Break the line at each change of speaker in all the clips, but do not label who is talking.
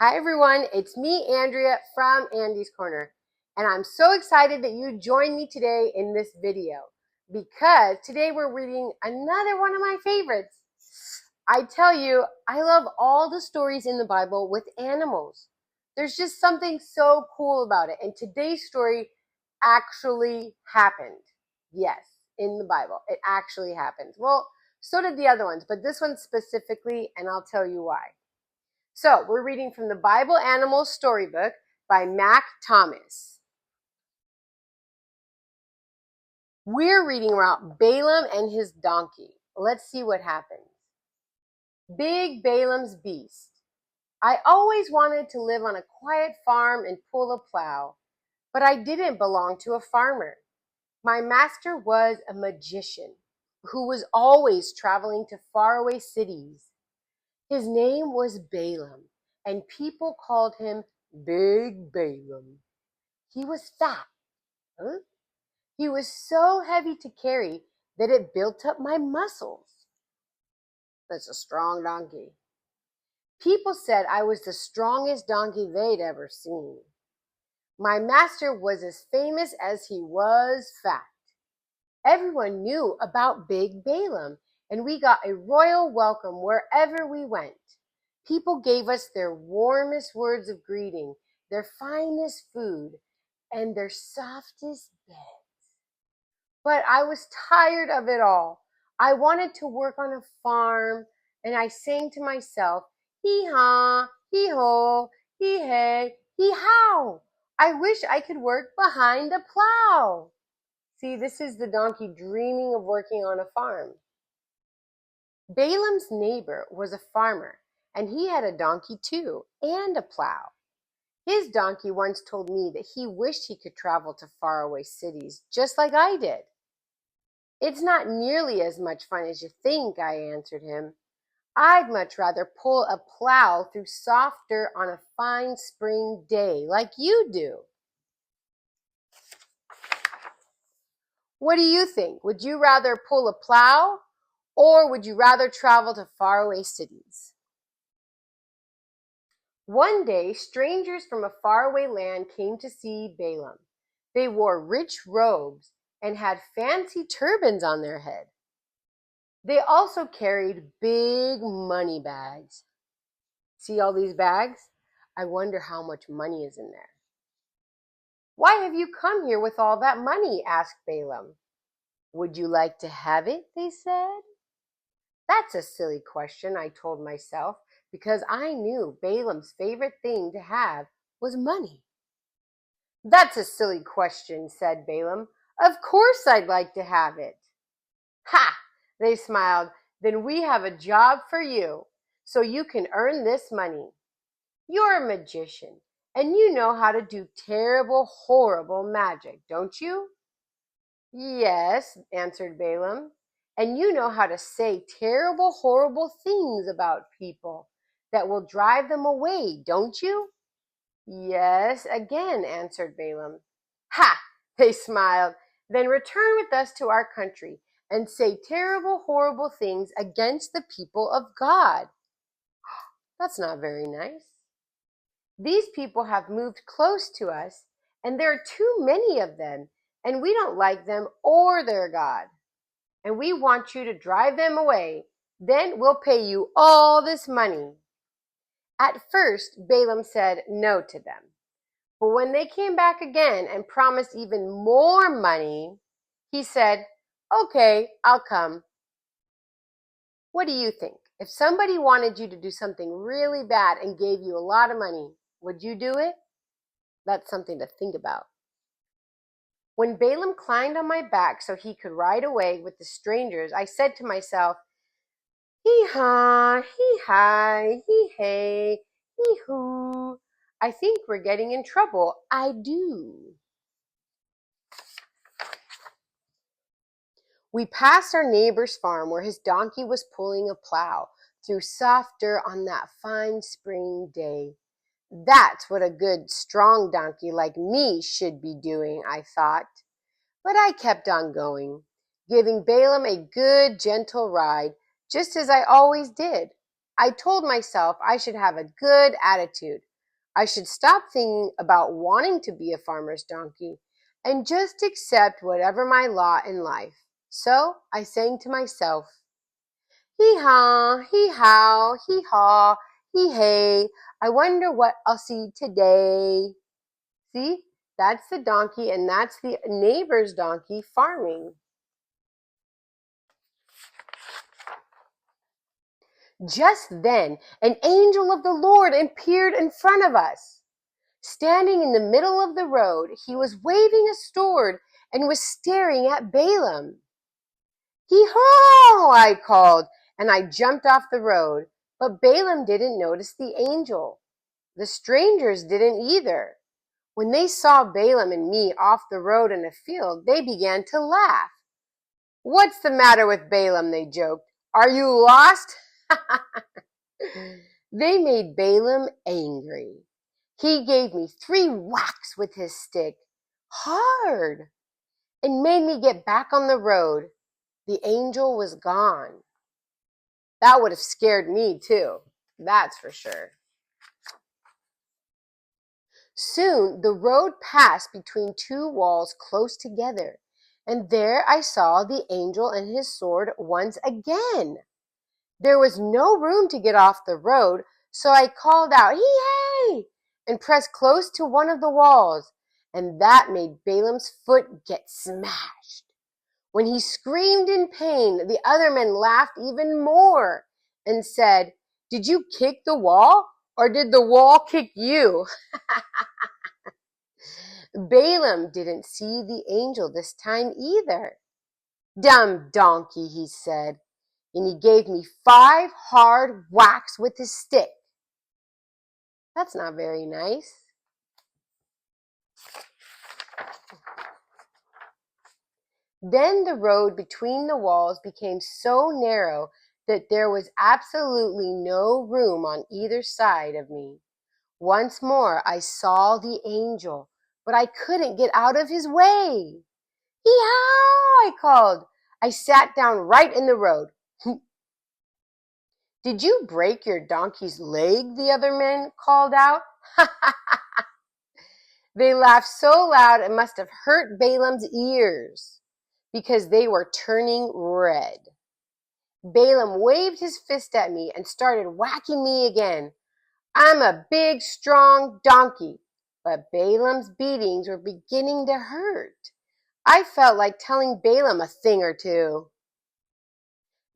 Hi everyone, it's me, Andrea from Andy's Corner, and I'm so excited that you joined me today in this video because today we're reading another one of my favorites. I tell you, I love all the stories in the Bible with animals. There's just something so cool about it, and today's story actually happened. Yes, in the Bible, it actually happened. Well, so did the other ones, but this one specifically, and I'll tell you why. So we're reading from the Bible Animals Storybook by Mack. We're reading about Balaam and his donkey. Let's see what happens. Big Balaam's beast. I always wanted to live on a quiet farm and pull a plow, but I didn't belong to a farmer. My master was a magician who was always traveling to faraway cities. His name was Balaam, and people called him Big Balaam. He was fat. Huh? He was so heavy to carry that it built up my muscles. That's a strong donkey. People said I was the strongest donkey they'd ever seen. My master was as famous as he was fat. Everyone knew about Big Balaam, and we got a royal welcome wherever we went. People gave us their warmest words of greeting, their finest food, and their softest beds. But I was tired of it all. I wanted to work on a farm, and I sang to myself, hee-haw, hee-ho, hee-hey, hee-how. I wish I could work behind a plow. See, this is the donkey dreaming of working on a farm. Balaam's neighbor was a farmer, and he had a donkey too, and a plow. His donkey once told me that he wished he could travel to faraway cities, just like I did. It's not nearly as much fun as you think, I answered him. I'd much rather pull a plow through soft dirt on a fine spring day, like you do. What do you think? Would you rather pull a plow, or would you rather travel to faraway cities? One day, strangers from a faraway land came to see Balaam. They wore rich robes and had fancy turbans on their head. They also carried big money bags. See all these bags? I wonder how much money is in there. Why have you come here with all that money? Asked Balaam. Would you like to have it? They said. That's a silly question, I told myself, because I knew Balaam's favorite thing to have was money. That's a silly question, said Balaam. Of course I'd like to have it. Ha! They smiled. Then we have a job for you, so you can earn this money. You're a magician, and you know how to do terrible, horrible magic, don't you? Yes, answered Balaam. And you know how to say terrible, horrible things about people that will drive them away, don't you? Yes, again, answered Balaam. Ha! They smiled. Then return with us to our country and say terrible, horrible things against the people of God. That's not very nice. These people have moved close to us, and there are too many of them, and we don't like them or their God. And we want you to drive them away. Then we'll pay you all this money. At first, Balaam said no to them. But when they came back again and promised even more money, he said, okay, I'll come. What do you think? If somebody wanted you to do something really bad and gave you a lot of money, would you do it? That's something to think about. When Balaam climbed on my back so he could ride away with the strangers, I said to myself, hee-haw, hee-hi, hee-hey, hee-hoo. I think we're getting in trouble. I do. We passed our neighbor's farm where his donkey was pulling a plow through soft dirt on that fine spring day. That's what a good, strong donkey like me should be doing, I thought. But I kept on going, giving Balaam a good, gentle ride, just as I always did. I told myself I should have a good attitude, I should stop thinking about wanting to be a farmer's donkey and just accept whatever my lot in life. So I sang to myself, hee-haw, hee-how, hee-haw, hee-hey, I wonder what I'll see today. See, that's the donkey, and that's the neighbor's donkey farming. Just then, an angel of the Lord appeared in front of us. Standing in the middle of the road, he was waving a sword and was staring at Balaam. Hee-haw, I called, and I jumped off the road, but Balaam didn't notice the angel. The strangers didn't either. When they saw Balaam and me off the road in a field, they began to laugh. What's the matter with Balaam, they joked. Are you lost? They made Balaam angry. He gave me 3 whacks with his stick, hard, and made me get back on the road. The angel was gone. That would have scared me too, that's for sure. Soon the road passed between 2 walls close together, and there I saw the angel and his sword once again. There was no room to get off the road, so I called out, "Hee-hey!" and pressed close to one of the walls, and that made Balaam's foot get smashed. When he screamed in pain, the other men laughed even more and said, "Did you kick the wall, or did the wall kick you?" Balaam didn't see the angel this time either. "Dumb donkey," he said, and he gave me 5 hard whacks with his stick. That's not very nice. Then the road between the walls became so narrow that there was absolutely no room on either side of me. Once more I saw the angel, but I couldn't get out of his way. Yee-haw, I called. I sat down right in the road. Did you break your donkey's leg? The other men called out. They laughed so loud it must have hurt Balaam's ears, because they were turning red. Balaam waved his fist at me and started whacking me again. I'm a big, strong donkey, but Balaam's beatings were beginning to hurt. I felt like telling Balaam a thing or two.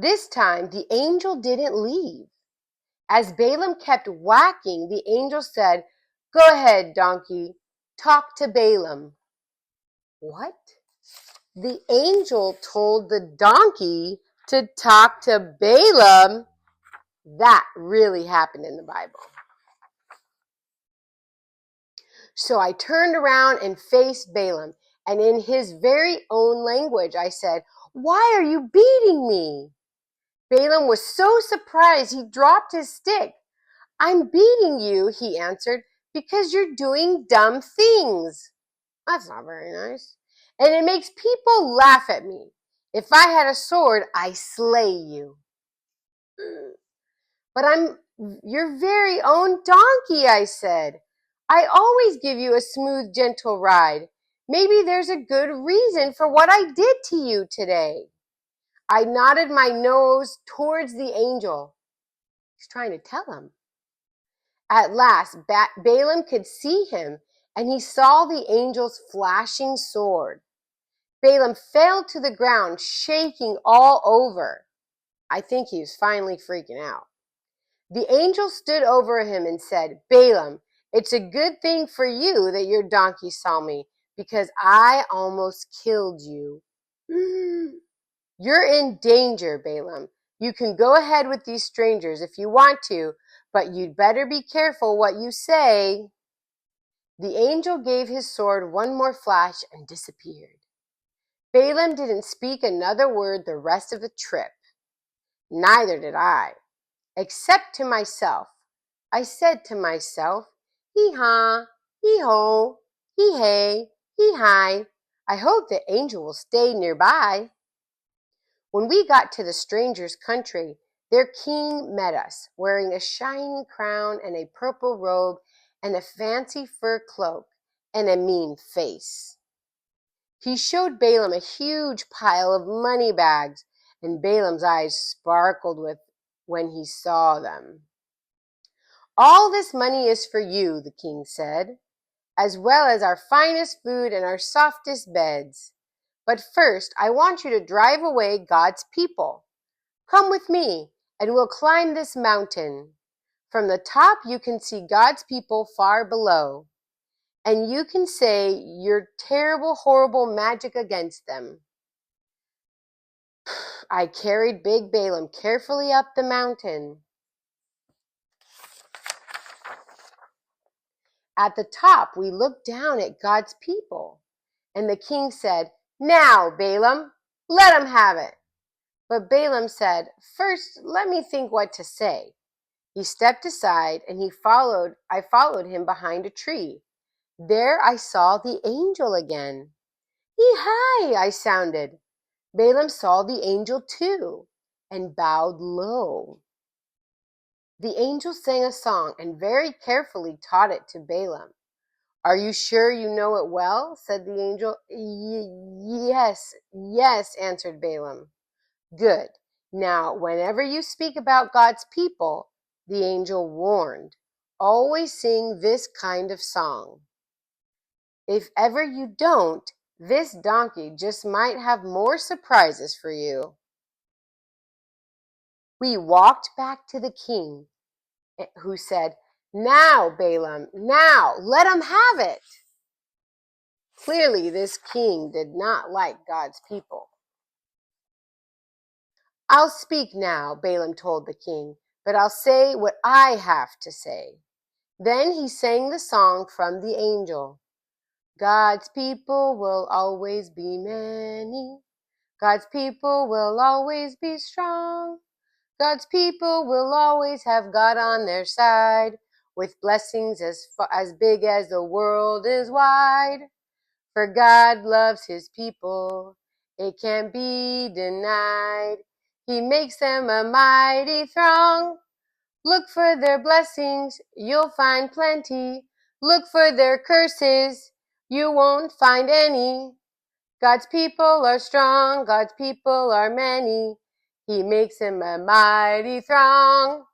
This time, the angel didn't leave. As Balaam kept whacking, the angel said, "Go ahead, donkey, talk to Balaam." What? The angel told the donkey to talk to Balaam? That really happened in the Bible. So I turned around and faced Balaam, and in his very own language I said, "Why are you beating me?" Balaam was so surprised he dropped his stick. "I'm beating you," he answered, "because you're doing dumb things." That's not very nice. "And it makes people laugh at me. If I had a sword, I'd slay you." "But I'm your very own donkey," I said. "I always give you a smooth, gentle ride. Maybe there's a good reason for what I did to you today." I nodded my nose towards the angel. He's trying to tell him. At last, Balaam could see him, and he saw the angel's flashing sword. Balaam fell to the ground, shaking all over. I think he was finally freaking out. The angel stood over him and said, "Balaam, it's a good thing for you that your donkey saw me, because I almost killed you." "You're in danger, Balaam. You can go ahead with these strangers if you want to, but you'd better be careful what you say." The angel gave his sword one more flash and disappeared. Balaam didn't speak another word the rest of the trip. Neither did I, except to myself. I said to myself, "Hee-haw, hee-ho, hee-hey, hee-hi. I hope the angel will stay nearby." When we got to the strangers' country, their king met us, wearing a shining crown and a purple robe, and a fancy fur cloak and a mean face. He showed Balaam a huge pile of money bags, and Balaam's eyes sparkled when he saw them. "All this money is for you," the king said, "as well as our finest food and our softest beds. But first, I want you to drive away God's people. Come with me, and we'll climb this mountain. From the top, you can see God's people far below, and you can say your terrible, horrible magic against them." I carried big Balaam carefully up the mountain. At the top, we looked down at God's people, and the king said, "Now, Balaam, let him have it." But Balaam said, "First, let me think what to say." He stepped aside, and I followed him behind a tree. There I saw the angel again. "Yee-hi," I sounded. Balaam saw the angel too, and bowed low. The angel sang a song and very carefully taught it to Balaam. "Are you sure you know it well?" said the angel. Yes, answered Balaam. "Good. Now, whenever you speak about God's people," the angel warned, "always sing this kind of song. If ever you don't, this donkey just might have more surprises for you." We walked back to the king, who said, "Now, Balaam, now, let him have it." Clearly, this king did not like God's people. "I'll speak now," Balaam told the king, "but I'll say what I have to say." Then he sang the song from the angel. "God's people will always be many. God's people will always be strong. God's people will always have God on their side, with blessings as big as the world is wide. For God loves his people, it can't be denied. He makes them a mighty throng. Look for their blessings, you'll find plenty. Look for their curses, you won't find any. God's people are strong, God's people are many. He makes them a mighty throng."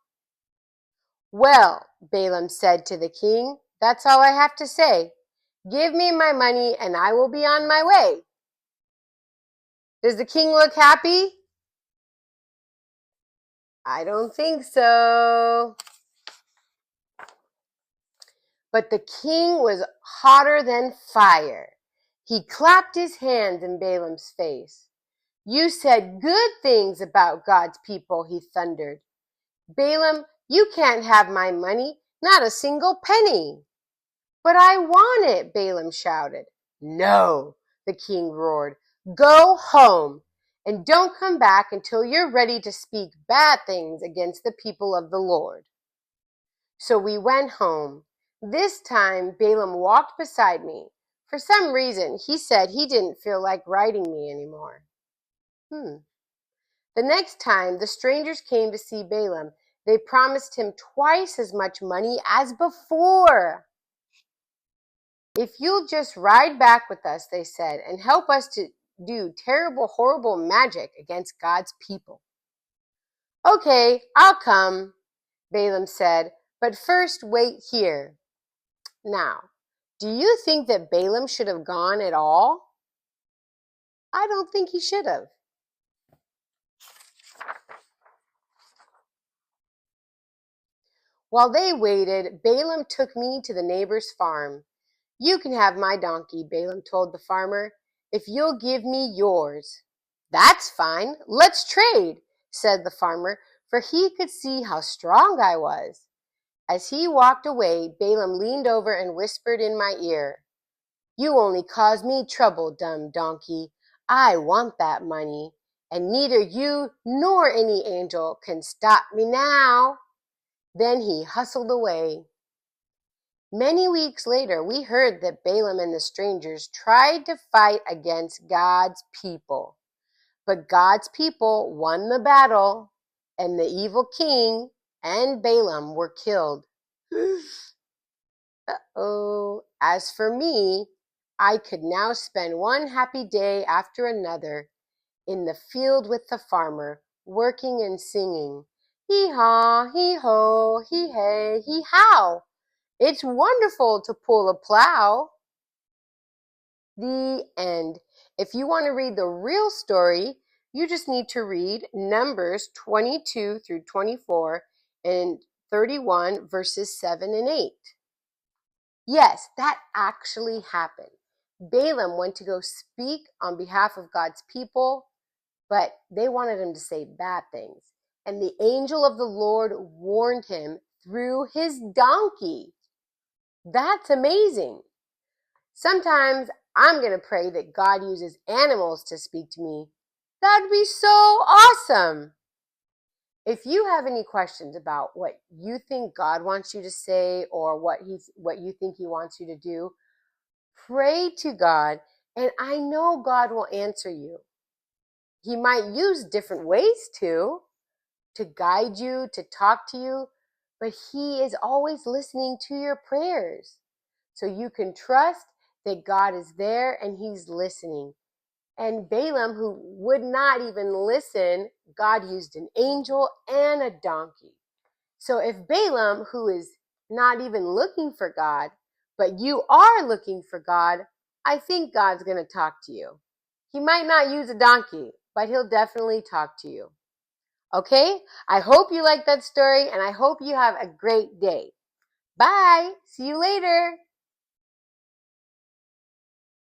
"Well," Balaam said to the king, "that's all I have to say. Give me my money and I will be on my way." Does the king look happy? I don't think so. But the king was hotter than fire. He clapped his hands in Balaam's face. "You said good things about God's people," he thundered. "Balaam, you can't have my money, not a single penny." "But I want it," Balaam shouted. "No," the king roared. "Go home, and don't come back until you're ready to speak bad things against the people of the Lord." So we went home. This time, Balaam walked beside me. For some reason, he said he didn't feel like riding me anymore. The next time the strangers came to see Balaam, they promised him twice as much money as before. "If you'll just ride back with us," they said, "and help us to do terrible, horrible magic against God's people." "Okay, I'll come," Balaam said, "but first wait here." Now, do you think that Balaam should have gone at all? I don't think he should have. While they waited, Balaam took me to the neighbor's farm. "You can have my donkey," Balaam told the farmer, "if you'll give me yours." "That's fine. Let's trade," said the farmer, for he could see how strong I was. As he walked away, Balaam leaned over and whispered in my ear, "You only cause me trouble, dumb donkey. I want that money, and neither you nor any angel can stop me now." Then he hustled away. Many weeks later, we heard that Balaam and the strangers tried to fight against God's people. But God's people won the battle, and the evil king and Balaam were killed. As for me, I could now spend one happy day after another in the field with the farmer, working and singing, hee-haw, hee-ho, hee-hey, hee-how. It's wonderful to pull a plow. The end. If you want to read the real story, you just need to read Numbers 22 through 24 and 31 verses 7 and 8. Yes, that actually happened. Balaam went to go speak on behalf of God's people, but they wanted him to say bad things. And the angel of the Lord warned him through his donkey. That's amazing. Sometimes I'm going to pray that God uses animals to speak to me. That'd be so awesome. If you have any questions about what you think God wants you to say or what you think he wants you to do, pray to God, and I know God will answer you. He might use different ways to guide you, to talk to you, but he is always listening to your prayers. So you can trust that God is there and he's listening. And Balaam, who would not even listen, God used an angel and a donkey. So if Balaam, who is not even looking for God, but you are looking for God, I think God's going to talk to you. He might not use a donkey, but he'll definitely talk to you. Okay? I hope you like that story, and I hope you have a great day. Bye. See you later.